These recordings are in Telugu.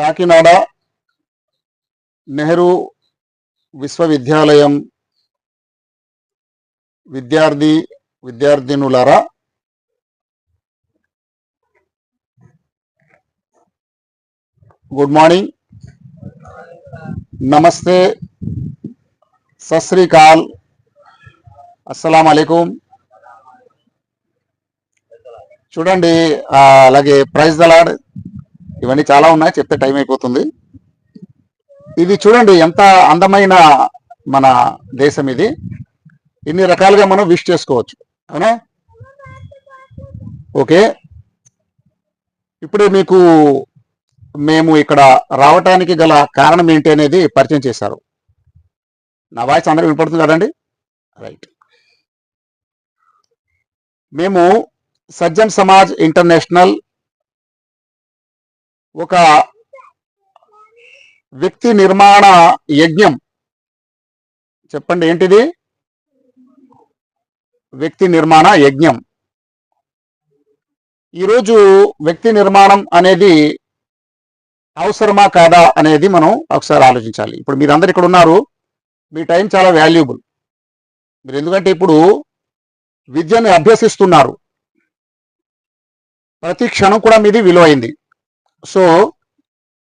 కాకినాడ నెహ్రూ విశ్వవిద్యాలయం విద్యార్థినులారా, గుడ్ మార్నింగ్, నమస్తే, సత్ శ్రీ అకాల్, అస్సలాం అలైకుం. చూడండి, అలాగే ప్రైజ్ ద లార్డ్, ఇవన్నీ చాలా ఉన్నాయి, చెప్తే టైం అయిపోతుంది. ఇది చూడండి ఎంత అందమైన మన దేశం. ఇది ఇన్ని రకాలుగా మనం విష్ చేసుకోవచ్చు, అవునా? ఓకే, ఇప్పుడే మీకు మేము ఇక్కడ రావటానికి గల కారణం ఏంటి అనేది పరిచయం చేశారు. నా వాయిస్ అందరూ వినపడుతుంది కదండి? రైట్. మేము సజ్జన్ సమాజ్ ఇంటర్నేషనల్ ఒక వ్యక్తి నిర్మాణ యజ్ఞం. చెప్పండి ఏంటిది? వ్యక్తి నిర్మాణ యజ్ఞం. ఈరోజు వ్యక్తి నిర్మాణం అనేది అవసరమా కాదా అనేది మనం ఒకసారి ఆలోచించాలి. ఇప్పుడు మీరందరు ఇక్కడ ఉన్నారు, మీ టైం చాలా వాల్యుబుల్. మీరు ఎందుకంటే ఇప్పుడు విద్యను అభ్యసిస్తున్నారు, ప్రతి క్షణం కూడా మీది విలువైంది. సో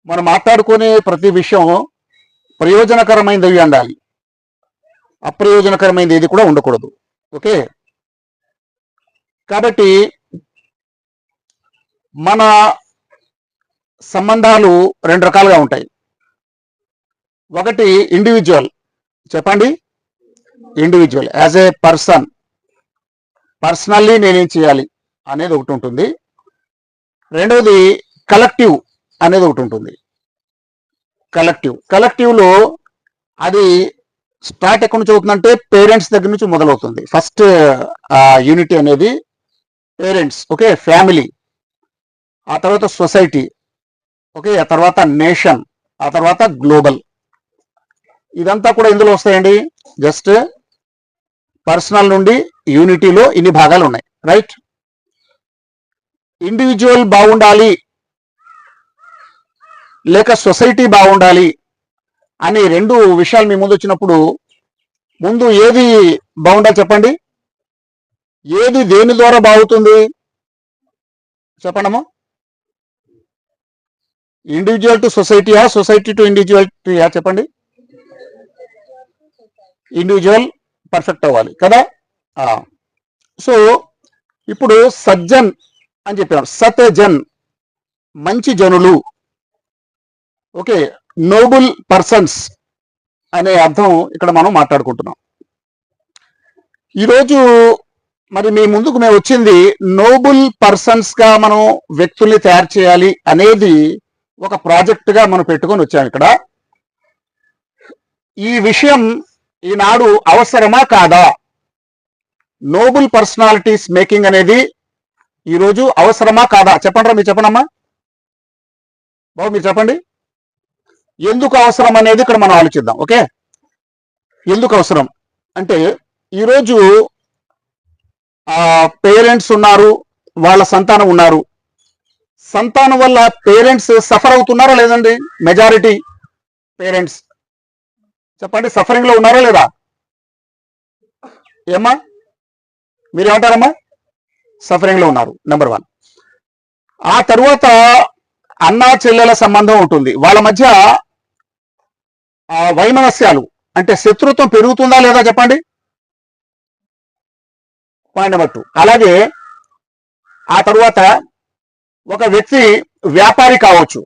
మనం మాట్లాడుకునే ప్రతి విషయం ప్రయోజనకరమైనది ఉండాలి, అప్రయోజనకరమైనది ఏది కూడా ఉండకూడదు. ఓకే, కాబట్టి మన సంబంధాలు రెండు రకాలుగా ఉంటాయి. ఒకటి ఇండివిజువల్. చెప్పండి, individual as a person, personally నేనేం చేయాలి అనేది ఒకటి ఉంటుంది. రెండవది కలెక్టివ్ అనేది ఒకటి ఉంటుంది. కలెక్టివ్లో అది స్టార్ట్ ఎక్కడి నుంచి అవుతుందంటే పేరెంట్స్ దగ్గర నుంచి మొదలవుతుంది. ఫస్ట్ యూనిటీ అనేది పేరెంట్స్, ఓకే, ఫ్యామిలీ, ఆ తర్వాత సొసైటీ, ఓకే, ఆ తర్వాత నేషన్, ఆ తర్వాత గ్లోబల్. ఇదంతా కూడా ఇందులో వస్తాయండి. జస్ట్ పర్సనల్ నుండి యూనిటీలో ఇన్ని భాగాలు ఉన్నాయి, రైట్? ఇండివిజువల్ బాగుండాలి లేక సొసైటీ బాగుండాలి అని రెండు విషయాలు మీ ముందు వచ్చినప్పుడు ముందు ఏది బాగుండాలి చెప్పండి? ఏది దేని ద్వారా బాగుతుంది చెప్పండమ్మా? ఇండివిజువల్ టు సొసైటీయా, సొసైటీ టు ఇండివిజువాలిటీయా? చెప్పండి. ఇండివిజువల్ పర్ఫెక్ట్ అవ్వాలి కదా. సో ఇప్పుడు సజ్జన్ అని చెప్పాం, సత్ జన్, మంచి జనులు, ఓకే, నోబుల్ పర్సన్స్ అనే అర్థం ఇక్కడ మనం మాట్లాడుకుంటున్నాం. ఈరోజు మరి మీ ముందుకు మేము వచ్చింది నోబుల్ పర్సన్స్ గా మనం వ్యక్తుల్ని తయారు చేయాలి అనేది ఒక ప్రాజెక్ట్ గా మనం పెట్టుకొని వచ్చాం ఇక్కడ. ఈ విషయం ఈనాడు అవసరమా కాదా? నోబుల్ పర్సనాలిటీస్ మేకింగ్ అనేది ఈరోజు అవసరమా కాదా? చెప్పండి, మీరు చెప్పండమ్మా. బాబు మీరు చెప్పండి, ఎందుకు అవసరం అనేది ఇక్కడ మనం ఆలోచిద్దాం. ఓకే, ఎందుకు అవసరం అంటే ఈరోజు పేరెంట్స్ ఉన్నారు, వాళ్ళ సంతానం ఉన్నారు. సంతానం వల్ల పేరెంట్స్ సఫర్ అవుతున్నారా లేదండి? మెజారిటీ పేరెంట్స్ చెప్పండి, సఫరింగ్ లో ఉన్నారా లేదా? ఏమ్మా మీరేమంటారమ్మా? సఫరింగ్ లో ఉన్నారు, నెంబర్ 1. ఆ తరువాత అన్నా చెల్లెల సంబంధం ఉంటుంది, వాళ్ళ మధ్య వైమనస్యాలు అంటే శత్రుత్వం పెరుగుతుందా లేదా చెప్పండి? Point number 2. అలాగే ఆ తరువాత ఒక వ్యక్తి వ్యాపారి కావచ్చు,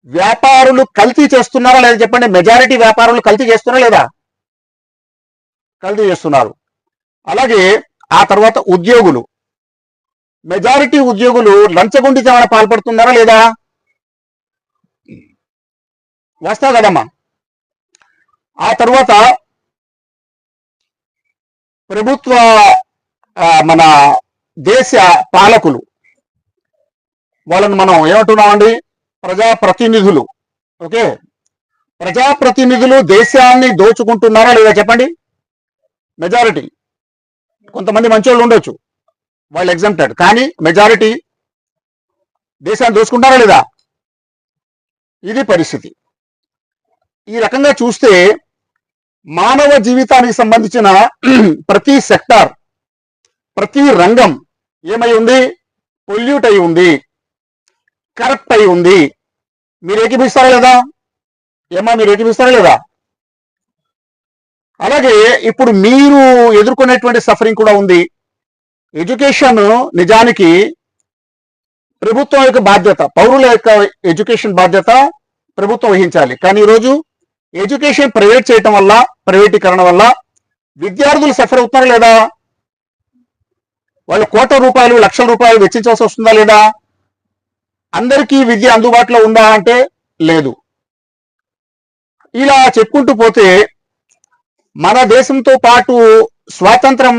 వ్యాపారులు కల్తీ చేస్తున్నారా లేదా చెప్పండి? మెజారిటీ వ్యాపారులు కల్తీ చేస్తున్నారా లేదా? కల్తీ చేస్తున్నారు. అలాగే ఆ తర్వాత ఉద్యోగులు, మెజారిటీ ఉద్యోగులు లంచగొండితనానికి పాల్పడుతున్నారా లేదా? వస్తా కదమ్మా. ఆ తర్వాత ప్రభుత్వ మన దేశ పాలకులు, వాళ్ళని మనం ఏమంటున్నామండి? ప్రజాప్రతినిధులు. ఓకే, ప్రజాప్రతినిధులు దేశాన్ని దోచుకుంటున్నారా లేదా చెప్పండి? మెజారిటీ. కొంతమంది మంచి వాళ్ళు ఉండొచ్చు, వాళ్ళు ఎగ్జామ్టెడ్, కానీ మెజారిటీ దేశాన్ని దోచుకుంటారా లేదా? ఇది పరిస్థితి. ఈ రకంగా చూస్తే మానవ జీవితానికి సంబంధించిన ప్రతి సెక్టార్, ప్రతి రంగం ఏమై ఉంది? పొల్యూట్ అయి ఉంది, కరప్ట్ అయి ఉంది. మీరు ఏకీపిస్తారా లేదా? ఏమా మీరు ఏకీపిస్తారా లేదా? అలాగే ఇప్పుడు మీరు ఎదుర్కొనేటువంటి సఫరింగ్ కూడా ఉంది. ఎడ్యుకేషన్ నిజానికి ప్రభుత్వం యొక్క బాధ్యత, పౌరుల యొక్క ఎడ్యుకేషన్ బాధ్యత ప్రభుత్వం వహించాలి. కానీ ఈరోజు ఎడ్యుకేషన్ ప్రైవేట్ చేయటం వల్ల, ప్రైవేటీకరణ వల్ల విద్యార్థులు సఫర్ అవుతున్నారా లేదా? వాళ్ళు కోట్ల రూపాయలు, లక్షల రూపాయలు వెచ్చించాల్సి వస్తుందా లేదా? అందరికీ విద్య అందుబాటులో ఉందా అంటే లేదు. ఇలా చెప్పుకుంటూ పోతే మన దేశంతో పాటు స్వాతంత్రం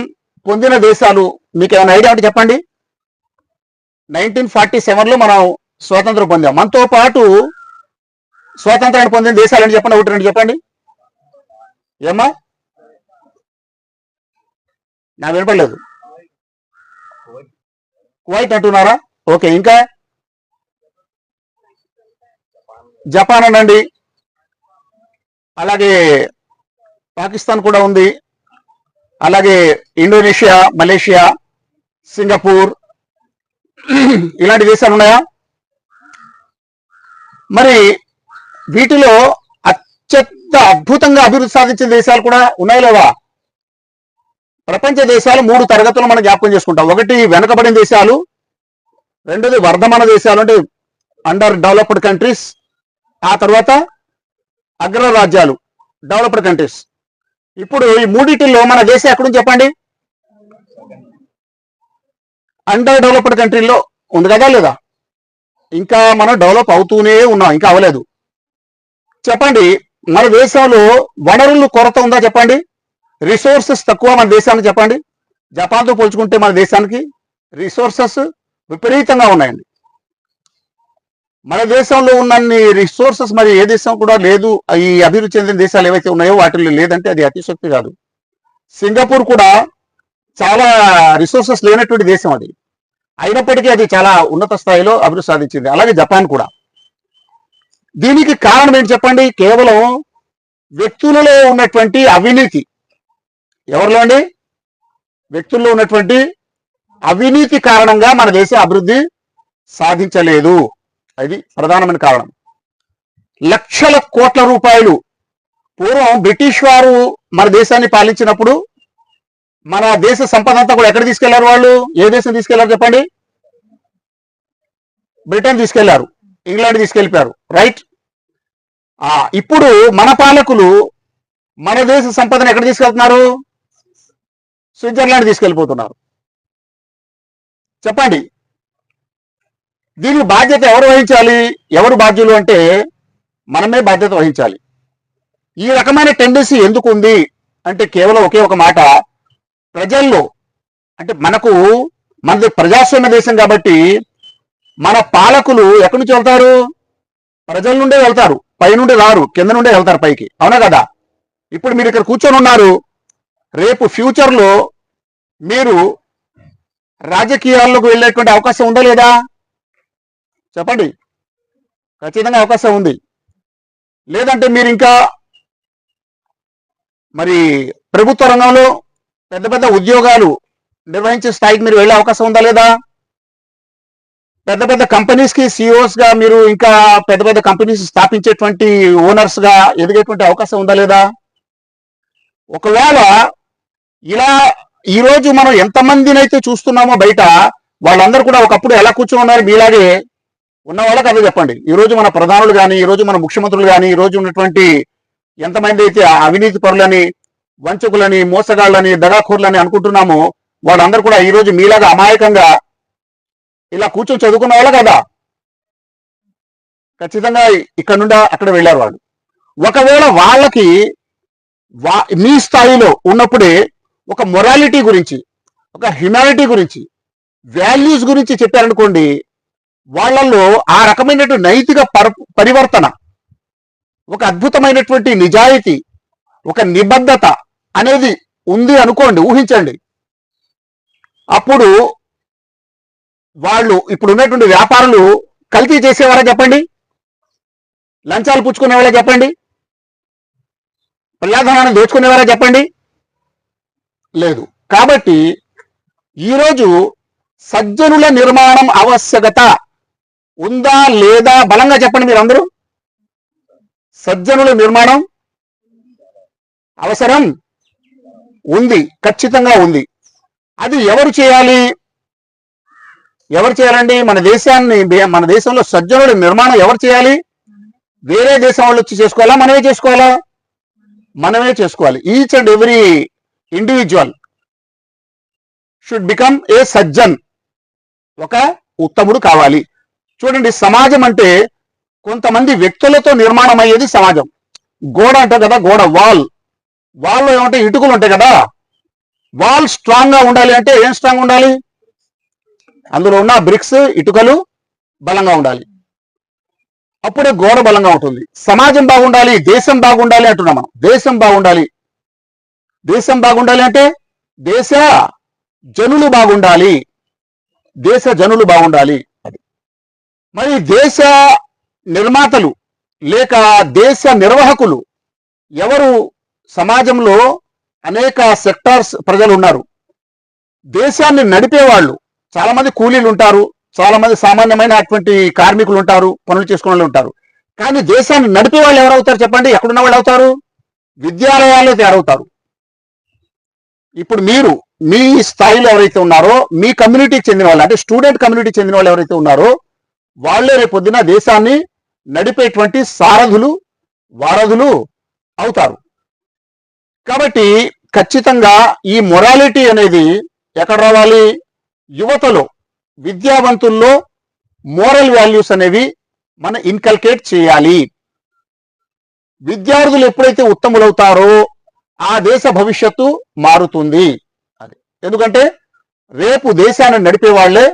పొందిన దేశాలు మీకు ఏమైనా ఐడియా ఉంటే చెప్పండి. 1947లో మనం స్వాతంత్రం పొందాం. మనతో పాటు స్వాతంత్రాన్ని పొందిన దేశాలని చెప్పండి, ఒకటి రెండు చెప్పండి. ఏమ్మా? నాకు వినపడలేదు. కువైట్ అంటున్నారా? ఓకే, ఇంకా జపాన్ అనండి, అలాగే పాకిస్తాన్ కూడా ఉంది, అలాగే ఇండోనేషియా, మలేషియా, సింగపూర్, ఇలాంటి దేశాలు ఉన్నాయా? మరి వీటిలో అత్యంత అద్భుతంగా అభివృద్ధి సాధించిన దేశాలు కూడా ఉన్నాయా లేవా? ప్రపంచ దేశాలు 3 తరగతులు మనం జ్ఞాపకం చేసుకుంటాం. ఒకటి వెనుకబడిన దేశాలు, రెండోది వర్ధమాన దేశాలు అంటే అండర్ డెవలప్డ్ కంట్రీస్, ఆ తర్వాత అగ్ర రాజ్యాలు డెవలప్డ్ కంట్రీస్. ఇప్పుడు ఈ మూడిటిల్లో మన దేశం ఎక్కడుంది చెప్పండి? అండర్ డెవలప్డ్ కంట్రీలో ఉంది కదా లేదా? ఇంకా మనం డెవలప్ అవుతూనే ఉన్నాం, ఇంకా అవ్వలేదు. చెప్పండి, మన దేశంలో వనరులు కొరత ఉందా చెప్పండి? రిసోర్సెస్ తక్కువ మన దేశానికి చెప్పండి. జపాన్తో పోల్చుకుంటే మన దేశానికి రిసోర్సెస్ విపరీతంగా ఉన్నాయండి. మన దేశంలో ఉన్నన్ని రిసోర్సెస్ మరి ఏ దేశం కూడా లేదు. ఈ అభివృద్ధి చెందిన దేశాలు ఏవైతే ఉన్నాయో వాటిల్లో లేదంటే అది అతిశక్తి కాదు. సింగపూర్ కూడా చాలా రిసోర్సెస్ లేనటువంటి దేశం అది, అయినప్పటికీ అది చాలా ఉన్నత స్థాయిలో అభివృద్ధి సాధించింది. అలాగే జపాన్ కూడా. దీనికి కారణం ఏంటి చెప్పండి? కేవలం వ్యక్తులలో ఉన్నటువంటి అవినీతి. ఎవరిలో అండి? వ్యక్తుల్లో ఉన్నటువంటి అవినీతి కారణంగా మన దేశం అభివృద్ధి సాధించలేదు. అది ప్రధానమైన కారణం. లక్షల కోట్ల రూపాయలు పూర్వం బ్రిటిష్ వారు మన దేశాన్ని పాలించినప్పుడు మన దేశ సంపద అంతా కూడా ఎక్కడ తీసుకెళ్లారు వాళ్ళు? ఏ దేశం తీసుకెళ్లారు చెప్పండి? బ్రిటన్ తీసుకెళ్లారు, ఇంగ్లాండ్ తీసుకెళ్ళిపోయారు, రైట్? ఇప్పుడు మన పాలకులు మన దేశ సంపదను ఎక్కడ తీసుకెళ్తున్నారు? స్విట్జర్లాండ్ తీసుకెళ్ళిపోతున్నారు. చెప్పండి, దీనికి బాధ్యత ఎవరు వహించాలి? ఎవరు బాధ్యులు అంటే మనమే బాధ్యత వహించాలి. ఈ రకమైన టెండెన్సీ ఎందుకు ఉంది అంటే కేవలం ఒకే ఒక మాట, ప్రజల్లో అంటే మనది ప్రజాస్వామ్య దేశం కాబట్టి మన పాలకులు ఎక్కడి నుంచి వెళ్తారు? ప్రజల నుండే వెళ్తారు, పై నుండి రారు, కింద నుండే వెళ్తారు పైకి. అవునా కదా? ఇప్పుడు మీరు ఇక్కడ కూర్చొని ఉన్నారు, రేపు ఫ్యూచర్లో మీరు రాజకీయాల్లోకి వెళ్ళేటువంటి అవకాశం ఉందా లేదా? చెప్పండి. ఖచ్చితంగా అవకాశం ఉంది. లేదంటే మీరు ఇంకా మరి ప్రభుత్వ రంగంలో పెద్ద పెద్ద ఉద్యోగాలు నిర్వహించే స్థాయికి మీరు వెళ్ళే అవకాశం ఉందా లేదా? పెద్ద పెద్ద కంపెనీస్ కి సిఇఓస్ గా మీరు ఇంకా పెద్ద పెద్ద కంపెనీస్ స్థాపించేటువంటి ఓనర్స్ గా ఎదిగేటువంటి అవకాశం ఉందా లేదా? ఒకవేళ ఇలా ఈరోజు మనం ఎంతమందినైతే చూస్తున్నామో బయట, వాళ్ళందరూ కూడా ఒకప్పుడు ఎలా కూర్చొని ఉన్నారు మీలాగే ఉన్న వాళ్ళకి అదే చెప్పండి. ఈరోజు మన ప్రధానులు కానీ, ఈరోజు మన ముఖ్యమంత్రులు కానీ, ఈరోజు ఉన్నటువంటి ఎంతమంది అయితే అవినీతి పరులని, వంచకులని, మోసగాళ్ళని, దగాఖోర్లని అనుకుంటున్నామో వాళ్ళందరూ కూడా ఈరోజు మీలాగా అమాయకంగా ఇలా కూర్చొని చదువుకున్న వాళ్ళ కదా. ఖచ్చితంగా ఇక్కడ నుండి అక్కడ వెళ్ళారు వాళ్ళు. ఒకవేళ వాళ్ళకి మీ స్థాయిలో ఉన్నప్పుడే ఒక మొరాలిటీ గురించి, ఒక హ్యుమానిటీ గురించి, వాల్యూస్ గురించి చెప్పారనుకోండి, వాళ్ళల్లో ఆ రకమైనటువంటి నైతిక పరివర్తన, ఒక అద్భుతమైనటువంటి నిజాయితీ, ఒక నిబద్ధత అనేది ఉంది అనుకోండి, ఊహించండి. అప్పుడు వాళ్ళు ఇప్పుడు ఉన్నటువంటి వ్యాపారులు కల్తీ చేసేవారా చెప్పండి? లంచాలు పుచ్చుకునేవాళ్ళే చెప్పండి, ప్రజాధనాన్ని దోచుకునేవారా చెప్పండి, లేదు. కాబట్టి ఈరోజు సజ్జనుల నిర్మాణం ఆవశ్యకత ఉందా లేదా బలంగా చెప్పండి మీరు అందరూ. సజ్జనుల నిర్మాణం అవసరం ఉంది, ఖచ్చితంగా ఉంది. అది ఎవరు చేయాలి? ఎవరు చేయాలండి? మన దేశంలో సజ్జనుల నిర్మాణం ఎవరు చేయాలి? వేరే దేశం వాళ్ళు వచ్చి చేసుకోవాలా, మనమే చేసుకోవాలా? మనమే చేసుకోవాలి. Each and every individual should become a Sajjan, ఒక ఉత్తముడు కావాలి. చూడండి, సమాజం అంటే కొంతమంది వ్యక్తులతో నిర్మాణం అయ్యేది సమాజం. గోడ అంటారు కదా, గోడ వాల్లో ఏమంటే ఇటుకలు ఉంటాయి కదా, వాల్ స్ట్రాంగ్ గా ఉండాలి అంటే ఏం స్ట్రాంగ్ ఉండాలి? అందులో ఉన్న బ్రిక్స్, ఇటుకలు బలంగా ఉండాలి, అప్పుడే గోడ బలంగా ఉంటుంది. సమాజం బాగుండాలి, దేశం బాగుండాలి అంటున్నాం మనం. దేశం బాగుండాలి, దేశం బాగుండాలి అంటే దేశ జనులు బాగుండాలి, దేశ జనులు బాగుండాలి. అది మరి దేశ నిర్మాతలు లేక దేశ నిర్వాహకులు ఎవరు? సమాజంలో అనేక సెక్టార్స్ ప్రజలు ఉన్నారు. దేశాన్ని నడిపేవాళ్ళు చాలా మంది కూలీలు ఉంటారు, చాలా మంది సామాన్యమైన అటువంటి కార్మికులు ఉంటారు, పనులు చేసుకునే వాళ్ళు ఉంటారు. కానీ దేశాన్ని నడిపే వాళ్ళు ఎవరవుతారు చెప్పండి? ఎక్కడున్న వాళ్ళు అవుతారు? విద్యాలయాల్లో తయారవుతారు. ఇప్పుడు మీరు మీ స్థాయిలో ఎవరైతే ఉన్నారో, మీ కమ్యూనిటీకి చెందిన వాళ్ళు, అంటే స్టూడెంట్ కమ్యూనిటీకి చెందిన వాళ్ళు ఎవరైతే ఉన్నారో, వాళ్ళే రేపొద్దున దేశాన్ని నడిపేటువంటి సారథులు, వారధులు అవుతారు. కాబట్టి ఖచ్చితంగా ఈ మొరాలిటీ అనేది ఎక్కడ రావాలి? యువతలో, విద్యావంతుల్లో మోరల్ వాల్యూస్ అనేవి మనం ఇన్కల్కేట్ చేయాలి. విద్యార్థులు ఎప్పుడైతే ఉత్తములవుతారో ఆ దేశ భవిష్యత్తు మారుతుంది. అది ఎందుకంటే రేపు దేశాన్ని నడిపే వాళ్ళే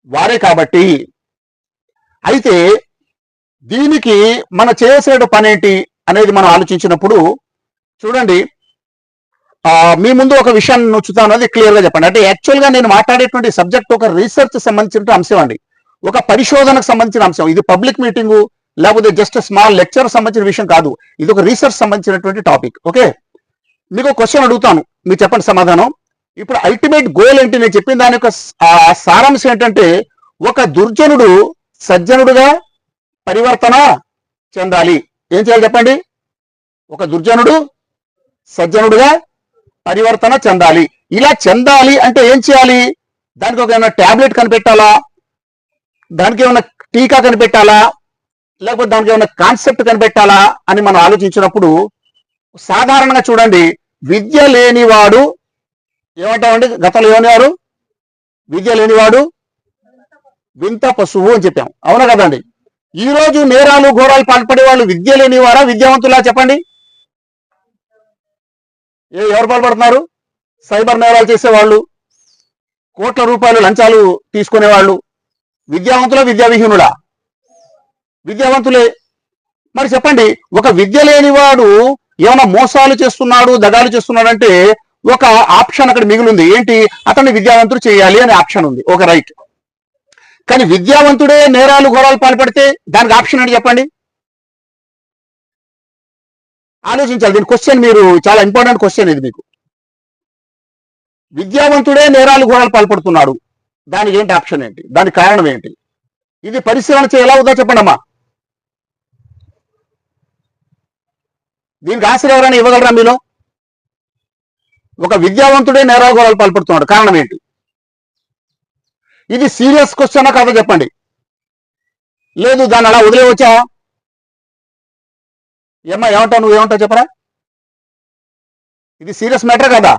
వారే కాబట్టి. అయితే దీనికి మనం చేయాల్సిన పని ఏంటి అనేది మనం ఆలోచించినప్పుడు చూడండి, మీ ముందు ఒక విషయాన్ని ఉంచుతాను, అది క్లియర్ గా చెప్పండి. అంటే యాక్చువల్ గా నేను మాట్లాడేటువంటి సబ్జెక్ట్ ఒక రీసెర్చ్ సంబంధించిన అంశం అండి, ఒక పరిశోధనకు సంబంధించిన అంశం. ఇది పబ్లిక్ మీటింగు లేకపోతే జస్ట్ స్మాల్ లెక్చర్ సంబంధించిన విషయం కాదు, ఇది ఒక రీసెర్చ్ సంబంధించినటువంటి టాపిక్. ఓకే, మీకు క్వశ్చన్ అడుగుతాను, మీరు చెప్పండి సమాధానం. ఇప్పుడు అల్టిమేట్ గోల్ ఏంటి? నేను చెప్పిన దాని యొక్క సారాంశం ఏంటంటే, ఒక దుర్జనుడు సజ్జనుడుగా పరివర్తన చెందాలి. ఏం చేయాలి చెప్పండి? ఒక దుర్జనుడు సజ్జనుడుగా పరివర్తన చెందాలి. ఇలా చెందాలి అంటే ఏం చేయాలి? దానికి ఒక ఏమైనా ట్యాబ్లెట్ కనిపెట్టాలా, దానికి ఏమైనా టీకా కనిపెట్టాలా, లేకపోతే దానికి ఏమైనా కాన్సెప్ట్ కనిపెట్టాలా అని మనం ఆలోచించినప్పుడు సాధారణంగా చూడండి, విద్య లేనివాడు ఏమంటామండి? గతంలో ఏమనేవారు? విద్య లేనివాడు వింత పశువు అని చెప్పాం, అవునా కదండి? ఈ రోజు నేరాలు ఘోరాలు పాల్పడే వాళ్ళు విద్య లేనివారా, విద్యావంతులా చెప్పండి? ఎవరు పాల్పడుతున్నారు? సైబర్ నేరాలు చేసేవాళ్ళు, కోట్ల రూపాయలు లంచాలు తీసుకునేవాళ్ళు విద్యావంతులా, విద్యావిహీనుడా? విద్యావంతులే. మరి చెప్పండి, ఒక విద్య లేనివాడు ఏమైనా మోసాలు చేస్తున్నాడు, దగాలు చేస్తున్నాడంటే ఒక ఆప్షన్ అక్కడ మిగిలింది. ఏంటి? అతన్ని విద్యావంతుడు చేయాలి అనే ఆప్షన్ ఉంది, ఒక రైట్. కానీ విద్యావంతుడే నేరాలు ఘోరాలు పాల్పడితే దానికి ఆప్షన్ ఏంటి చెప్పండి? ఆలోచించాలి. దీని క్వశ్చన్ మీరు, చాలా ఇంపార్టెంట్ క్వశ్చన్ ఇది మీకు. విద్యావంతుడే నేరాలు ఘోరాలు పాల్పడుతున్నాడు, దానికి ఏంటి ఆప్షన్ ఏంటి? దానికి కారణం ఏంటి? ఇది పరిశీలన ఎలా అవుతుందో చెప్పండి అమ్మా. దీనికి ఆన్సర్ ఎవరైనా ఇవ్వగలరా మీలో? ఒక విద్యావంతుడే నేరాలు ఘోరాలు పాల్పడుతున్నాడు, కారణం ఏంటి? ఇది సీరియస్ క్వశ్చన్ కాదో చెప్పండి. లేదు దాన్ని అలా వదిలేవచ్చా? ఏమంటావు? నువ్వు ఏమంటావు చెప్పరా? ఇది సీరియస్ మ్యాటర్ కదా?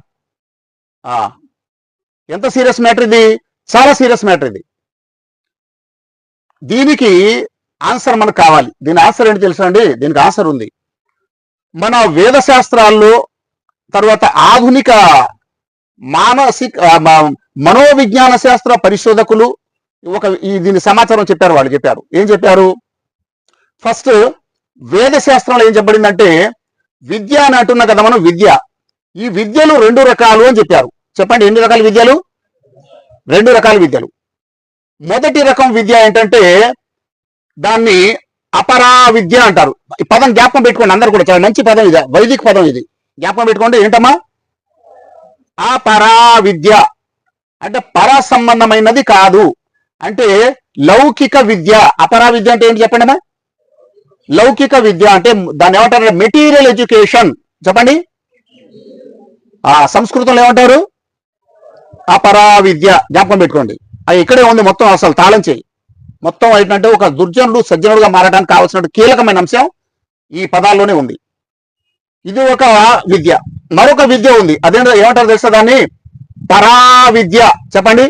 ఎంత సీరియస్ మ్యాటర్ ఇది? చాలా సీరియస్ మ్యాటర్ ఇది. దీనికి ఆన్సర్ మనకు కావాలి. దీని ఆన్సర్ ఏంటి తెలుసా అండి? దీనికి ఆన్సర్ ఉంది. మన వేద శాస్త్రాల్లో, తర్వాత ఆధునిక మనోవిజ్ఞాన శాస్త్ర పరిశోధకులు దీని సమాచారం చెప్పారు. వాళ్ళు చెప్పారు, ఏం చెప్పారు? ఫస్ట్ వేద శాస్త్రంలో ఏం చెప్పబడిందంటే, విద్య అని అంటున్నా కదా మనం, విద్య, ఈ విద్యలు 2 రకాలు అని చెప్పారు. చెప్పండి, ఎన్ని రకాల విద్యలు? 2 రకాల విద్యలు. మొదటి రకం విద్య ఏంటంటే, దాన్ని అపరా విద్య అంటారు. ఈ పదం జ్ఞాపకం పెట్టుకోండి అందరు కూడా, చాలా మంచి పదం ఇది, వైదిక పదం ఇది, జ్ఞాపకం పెట్టుకోండి. ఏంటమ్మా? అపరా విద్య అంటే పర సంబంధమైనది కాదు, అంటే లౌకిక విద్య. అపరా విద్య అంటే ఏంటి చెప్పండి అమ్మా? లౌకిక విద్య అంటే దాన్ని ఏమంటారు? Material education. చెప్పండి. సంస్కృతంలో ఏమంటారు? అపరా విద్య. జ్ఞాపకం పెట్టుకోండి. అది ఇక్కడే ఉంది మొత్తం, అసలు తాళం చేయి మొత్తం ఏంటంటే ఒక దుర్జనుడు సజ్జనుడుగా మారడానికి కావాల్సిన కీలకమైన అంశం ఈ పదాల్లోనే ఉంది. ఇది ఒక విద్య. మరొక విద్య ఉంది, అదేంటో ఏమంటారు తెలుసా? దాన్ని పరా విద్య. చెప్పండి.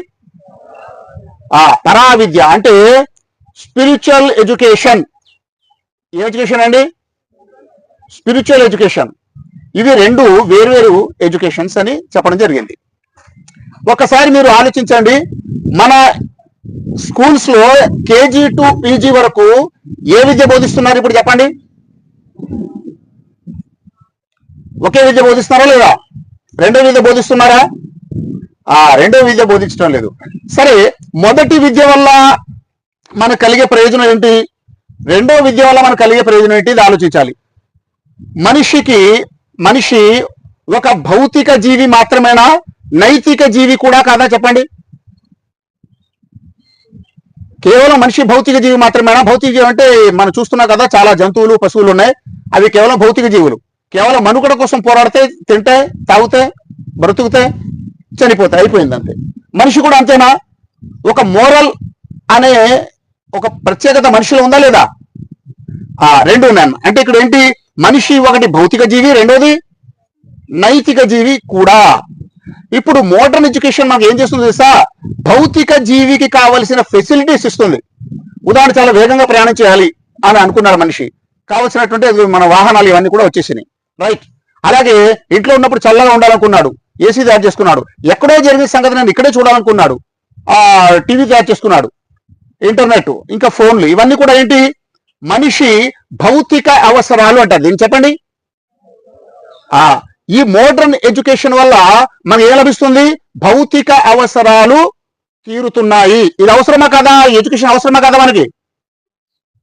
పరా విద్య అంటే స్పిరిచువల్ ఎడ్యుకేషన్. ఏ ఎడ్యుకేషన్ అండి? Spiritual education. ఇవి రెండు వేర్వేరు ఎడ్యుకేషన్స్ అని చెప్పడం జరిగింది. ఒకసారి మీరు ఆలోచించండి, మన స్కూల్స్ లో కేజీ టు పీజీ వరకు ఏ విద్య బోధిస్తున్నారు ఇప్పుడు చెప్పండి? ఒకే విద్య బోధిస్తున్నారా లేదా? రెండో విద్య బోధిస్తున్నారా? రెండో విద్య బోధించడం లేదు. సరే, మొదటి విద్య వల్ల మనకు కలిగే ప్రయోజనం ఏంటి? రెండో విద్య వల్ల మనకు కలిగే ప్రయోజనం ఏంటి? ఇది ఆలోచించాలి. మనిషి ఒక భౌతిక జీవి మాత్రమేనా, నైతిక జీవి కూడా కాదా? చెప్పండి. కేవలం మనిషి భౌతిక జీవి మాత్రమేనా? భౌతిక జీవి అంటే మనం చూస్తున్నాం కదా, చాలా జంతువులు పశువులు ఉన్నాయి, అవి కేవలం భౌతిక జీవులు. కేవలం మనుగడ కోసం పోరాడితే, తింటే, తాగితే, బ్రతుకుతే, చనిపోతే అయిపోయింది అంతే. మనిషి కూడా అంతేనా? ఒక మోరల్ అనే ఒక ప్రత్యేకత మనిషిలో ఉందా లేదా? రెండు ఉన్నాయి. అంటే ఇక్కడ ఏంటి? మనిషి ఒకటి భౌతిక జీవి, రెండోది నైతిక జీవి కూడా. ఇప్పుడు మోడర్న్ ఎడ్యుకేషన్ మనకు ఏం చేస్తుంది తెలుసా? భౌతిక జీవికి కావలసిన ఫెసిలిటీస్ ఇస్తుంది. ఉదాహరణ, చాలా వేగంగా ప్రయాణం చేయాలి అని అనుకున్నాడు మనిషి, కావలసినటువంటి మన వాహనాలు ఇవన్నీ కూడా వచ్చేసినాయి, రైట్? అలాగే ఇంట్లో ఉన్నప్పుడు చల్లగా ఉండాలనుకున్నాడు, ఏసీ తయారు చేసుకున్నాడు. ఎక్కడో జరిగిన సంగతి నేను ఇక్కడే చూడాలనుకున్నాడు, టీవీ తయారు చేసుకున్నాడు, ఇంటర్నెట్, ఇంకా ఫోన్లు, ఇవన్నీ కూడా ఏంటి? మనిషి భౌతిక అవసరాలు అంటారు దీన్ని. చెప్పండి. ఈ మోడర్న్ ఎడ్యుకేషన్ వల్ల మనకి ఏం లభిస్తుంది? భౌతిక అవసరాలు తీరుతున్నాయి. ఇది అవసరమా కదా? ఎడ్యుకేషన్ అవసరమా కదా? మనకి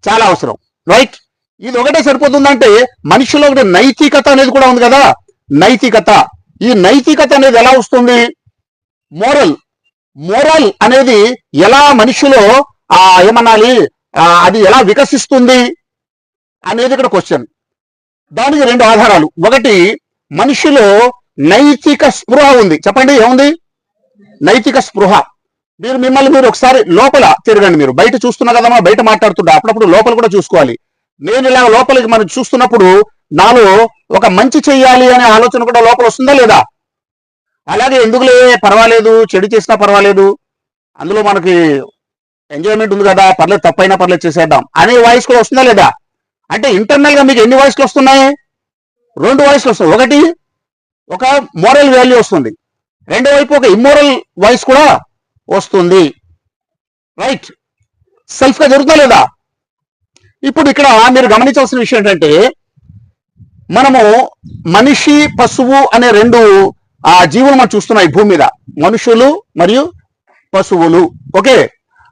చాలా అవసరం, రైట్? ఇది ఒకటే సరిపోతుందంటే మనిషిలో ఒకటి నైతికత అనేది కూడా ఉంది కదా. నైతికత, ఈ నైతికత అనేది ఎలా వస్తుంది? మోరల్ అనేది ఎలా మనిషిలో ఏమనాలి, అది ఎలా వికసిస్తుంది అనేది ఇక్కడ క్వశ్చన్. దానికి రెండు ఆధారాలు. ఒకటి, మనిషిలో నైతిక స్పృహ ఉంది. చెప్పండి, ఏముంది? నైతిక స్పృహ. మిమ్మల్ని మీరు ఒకసారి లోపల తిరగండి. మీరు బయట చూస్తున్నా కదా, మనం బయట మాట్లాడుతుంటా, అప్పుడప్పుడు లోపల కూడా చూసుకోవాలి. నేను ఇలా లోపలికి మనం చూస్తున్నప్పుడు నాలో ఒక మంచి చెయ్యాలి అనే ఆలోచన కూడా లోపల వస్తుందా లేదా? అలాగే ఎందుకులే, పర్వాలేదు, చెడు చేసినా పర్వాలేదు, అందులో మనకి ఎంజాయ్మెంట్ ఉంది కదా, పర్లేదు, తప్పైనా పర్లేదు, చేసేద్దాం అనే వాయిస్ కూడా వస్తుందా లేదా? అంటే ఇంటర్నల్ గా మీకు ఎన్ని వాయిస్లు వస్తున్నాయి? రెండు వాయిస్లు వస్తాయి. ఒకటి, ఒక మోరల్ వాల్యూ వస్తుంది, రెండో వైపు ఒక ఇమ్మోరల్ వాయిస్ కూడా వస్తుంది, రైట్? సెల్ఫ్ గా జరుగుతా లేదా? ఇప్పుడు ఇక్కడ మీరు గమనించాల్సిన విషయం ఏంటంటే, మనము మనిషి, పశువు అనే రెండు జీవులు మనం చూస్తున్నాం ఈ భూమి మీద, మనుషులు మరియు పశువులు. ఓకే,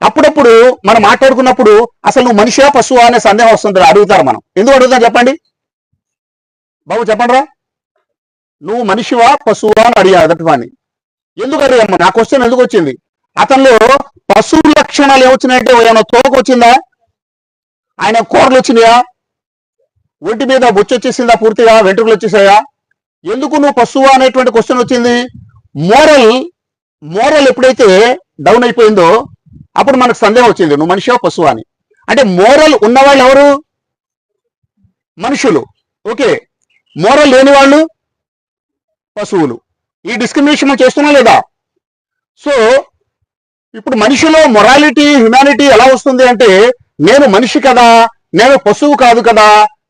అప్పుడప్పుడు మనం మాట్లాడుకున్నప్పుడు అసలు నువ్వు మనిషియా పశువా అనే సందేహం వస్తుంది, అడుగుతారు. మనం ఎందుకు అడుగుతాం చెప్పండి బాబు? చెప్పండి రా, నువ్వు మనిషివా పశువా అని అడిగా ఎదుటివాడిని. ఎందుకు అడిగాము? నా క్వశ్చన్ ఎందుకు వచ్చింది? అతనిలో పశువు లక్షణాలు ఏమొచ్చినాయంటే, ఏమైనా తోక వచ్చిందా, ఆయన కూరలు వచ్చినాయా, ఒంటి మీద బొచ్చు వచ్చేసిందా, పూర్తిగా వెంట్రుకలు వచ్చేసాయా? ఎందుకు నువ్వు పశువా అనేటువంటి క్వశ్చన్ వచ్చింది. మోరల్ ఎప్పుడైతే డౌన్ అయిపోయిందో అప్పుడు మనకు సందేహం వచ్చింది, నువ్వు మనిషివా పశువా అని. అంటే మోరల్ ఉన్నవాళ్ళు ఎవరు? మనుషులు. ఓకే, మోరల్ లేని వాళ్ళు పశువులు. ఈ డిస్క్రిమినేషన్ మనం చేస్తున్నా లేదా? సో ఇప్పుడు మనిషిలో మొరాలిటీ, హ్యుమానిటీ ఎలా వస్తుంది అంటే, నేను మనిషి కదా, నేను పశువు కాదు కదా,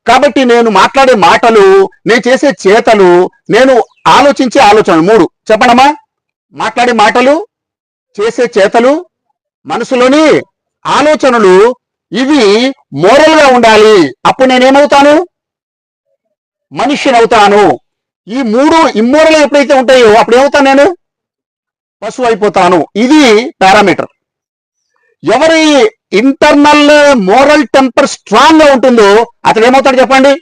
కాబట్టి నేను మాట్లాడే మాటలు, నేను చేసే చేతలు, నేను ఆలోచించే ఆలోచనలు, మూడు చెప్పండమ్మా. మాట్లాడే మాటలు, చేసే చేతలు, మనసులోని ఆలోచనలు, ఇవి మోరల్ గా ఉండాలి. అప్పుడు నేనేమవుతాను? మనిషిని అవుతాను. ఈ మూడు ఇమ్మోరల్ ఎప్పుడైతే ఉంటాయో అప్పుడు ఏమవుతాను? నేను పశువు అయిపోతాను. ఇది పారామీటర్. ఎవరి ఇంటర్నల్ మోరల్ టెంపర్ స్ట్రాంగ్ గా ఉంటుందో అతడు ఏమవుతాడు చెప్పండి?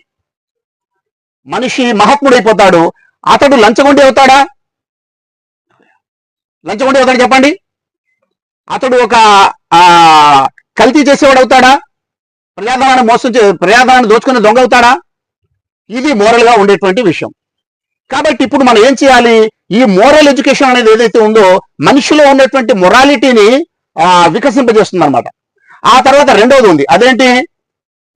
మనిషి మహాత్ముడైపోతాడు. అతడు లంచగొండి అవుతాడా? లంచగొండి అవుతాడు చెప్పండి? అతడు ఒక కల్తీ చేసేవాడు అవుతాడా? ప్రజాధనాన్ని దోచుకునే దొంగ అవుతాడా? ఇది మోరల్ గా ఉండేటువంటి విషయం. కాబట్టి ఇప్పుడు మనం ఏం చేయాలి? ఈ మోరల్ ఎడ్యుకేషన్ అనేది ఏదైతే ఉందో మనిషిలో ఉన్నటువంటి మొరాలిటీని వికసింపజేస్తుంది అనమాట. ఆ తర్వాత రెండవది ఉంది, అదేంటి?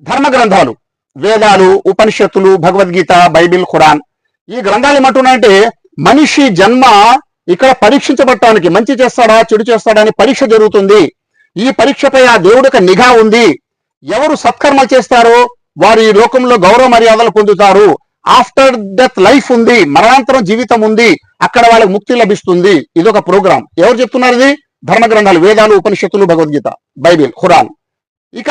ధర్మ గ్రంథాలు, వేదాలు, ఉపనిషత్తులు, భగవద్గీత, బైబిల్, ఖురాన్. ఈ గ్రంథాలు ఏమంటున్నాయంటే మనిషి జన్మ ఇక్కడ పరీక్షించబడటానికి, మంచి చేస్తాడా చెడు చేస్తాడా అని పరీక్ష జరుగుతుంది. ఈ పరీక్షపై ఆ దేవుడికి నిఘా ఉంది. ఎవరు సత్కర్మలు చేస్తారో వారు ఈ లోకంలో గౌరవ మర్యాదలు పొందుతారు. ఆఫ్టర్ డెత్ లైఫ్ ఉంది, మరణాంతరం జీవితం ఉంది, అక్కడ వాళ్ళకి ముక్తి లభిస్తుంది. ఇదొక ప్రోగ్రామ్. ఎవరు చెప్తున్నారు ఇది? ధర్మ గ్రంథాలు, వేదాలు, ఉపనిషత్తులు, భగవద్గీత, బైబిల్, ఖురాన్. ఇక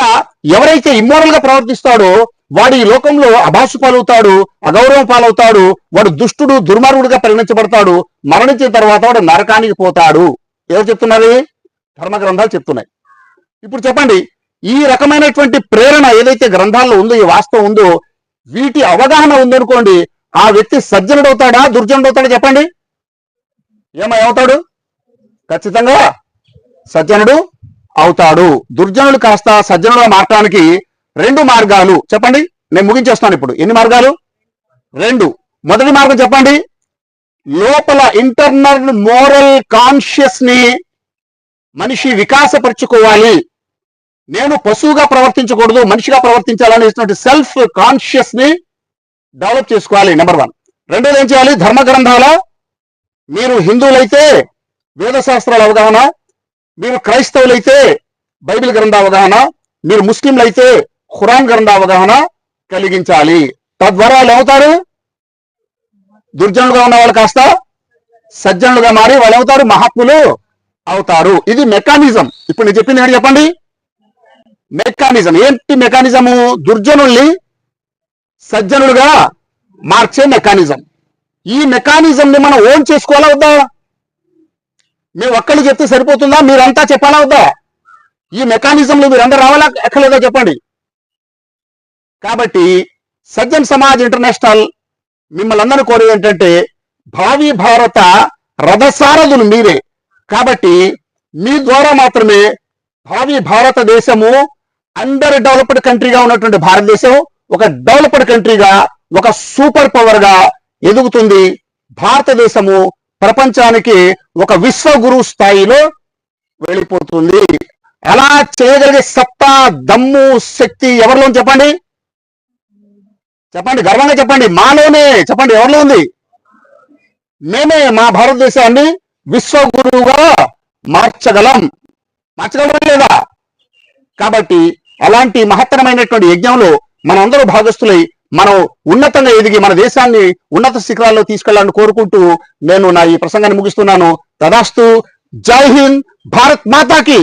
ఎవరైతే ఇమ్మోరల్ గా ప్రవర్తిస్తాడో వాడు ఈ లోకంలో అభాసు పాలవుతాడు, అగౌరవం పాలవుతాడు, వాడు దుష్టుడు, దుర్మార్గుడుగా పరిగణించబడతాడు. మరణించిన తర్వాత వాడు నరకానికి పోతాడు. ఎవరు చెప్తున్నారు? ధర్మ గ్రంథాలు చెప్తున్నాయి. ఇప్పుడు చెప్పండి, ఈ రకమైనటువంటి ప్రేరణ ఏదైతే గ్రంథాల్లో ఉందో, ఈ వాస్తవం ఉందో, వీటి అవగాహన ఉందనుకోండి, ఆ వ్యక్తి సజ్జనుడు అవుతాడా దుర్జనుడు అవుతాడా చెప్పండి? ఏమవుతాడు? ఖచ్చితంగా సజ్జనుడు అవుతాడు. దుర్జనుడు కాస్త సజ్జనుడుగా మారటానికి రెండు మార్గాలు చెప్పండి. నేను ముగించేస్తాను ఇప్పుడు. ఎన్ని మార్గాలు? రెండు. మొదటి మార్గం చెప్పండి. లోపల ఇంటర్నల్ మోరల్ కాన్షియస్ ని మనిషి వికాసపరుచుకోవాలి. నేను పశువుగా ప్రవర్తించకూడదు, మనిషిగా ప్రవర్తించాలనేటువంటి సెల్ఫ్ కాన్షియస్ ని డెవలప్ చేసుకోవాలి. నెంబర్ 1. రెండోది ఏం చేయాలి? ధర్మ గ్రంథాల, మీరు హిందువులైతే వేద శాస్త్రాల అవగాహన, మీరు క్రైస్తవులైతే బైబిల్ గ్రంథ అవగాహన, మీరు ముస్లింలైతే ఖురాన్ గ్రంథ అవగాహన కలిగించాలి. తద్వారా వాళ్ళు ఏమవుతారు? దుర్జనులుగా ఉన్న వాళ్ళు కాస్త సజ్జనులుగా మారి వాళ్ళు ఏమవుతారు? మహాత్ములు అవుతారు. ఇది మెకానిజం. ఇప్పుడు నేను చెప్పింది ఏంటి చెప్పండి? మెకానిజం. ఏంటి మెకానిజము? దుర్జనుల్ని సజ్జనులుగా మార్చే మెకానిజం. ఈ మెకానిజం ని మనం ఓన్ చేసుకోవాలా వద్దా? మేము ఒక్కళ్ళు చెప్తే సరిపోతుందా? మీరంతా చెప్పాలా వద్దా? ఈ మెకానిజంలో మీరందరూ రావాలా ఎక్కలేదా చెప్పండి? కాబట్టి సజ్జన్ సమాజ్ ఇంటర్నేషనల్ మిమ్మల్ని అందరూ కోరేది ఏంటంటే భావి భారత రథసారథులు మీరే. కాబట్టి మీ ద్వారా మాత్రమే భావి భారతదేశము అండర్ డెవలప్డ్ కంట్రీగా ఉన్నటువంటి భారతదేశం ఒక డెవలప్డ్ కంట్రీగా, ఒక సూపర్ పవర్ గా ఎదుగుతుంది. భారతదేశము ప్రపంచానికి ఒక విశ్వగురు స్థాయిలో వెళ్ళిపోతుంది. అలా చేయగలిగే సత్తా, దమ్ము, శక్తి ఎవరిలో చెప్పండి? చెప్పండి, గర్వంగా చెప్పండి. మాలోనే. చెప్పండి, ఎవరిలో ఉంది? మేమే మా భారతదేశాన్ని విశ్వగురువుగా మార్చగలం లేదా? కాబట్టి అలాంటి మహత్తరమైనటువంటి యజ్ఞంలో మనందరూ భాగస్తులై మనం ఉన్నతంగా ఎదిగి మన దేశాన్ని ఉన్నత శిఖరాల్లో తీసుకెళ్లాలని కోరుకుంటూ నేను నా ఈ ప్రసంగాన్ని ముగిస్తున్నాను. తదాస్తు. జై హింద్. భారత్ మాతాకి.